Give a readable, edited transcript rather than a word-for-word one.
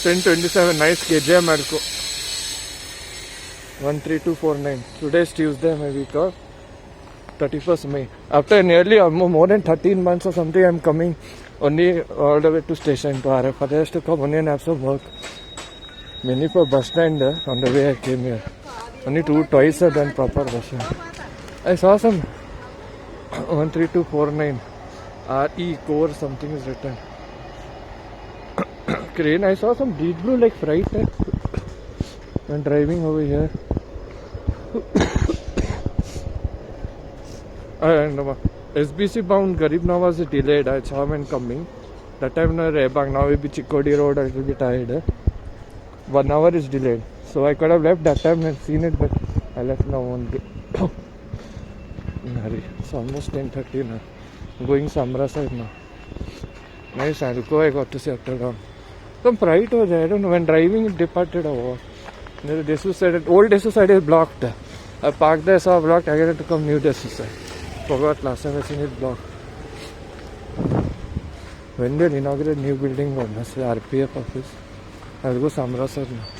10:27. Nice KJ Marco. 13249. Today is Tuesday, maybe 31st May. After nearly more than 13 months or something, I'm coming only all the way to station to RF. I used to come only and have some work. Many for bus stand on the way I came here. Only twice I've done proper bus stand. I saw some 13249 RE core something is written. Crane. I saw some deep blue like freight when driving over here. And SBC bound Garib Nawaz is delayed. I saw when coming. That time no Rebang. Now it will be Chikodi road. I will be tired. 1 hour is delayed. So I could have left that time and seen it, but I left now only. It's almost 10:30 now. Going Samra side now. Nice, I got to see after down. Some fright was there. I don't know. When driving, it departed or what. Desur side, old Desur side is blocked. I parked there, saw blocked. I had to come new Desur side. Forgot last time I seen it blocked. When they inaugurated new building, RPF office, I'll go Samra side now.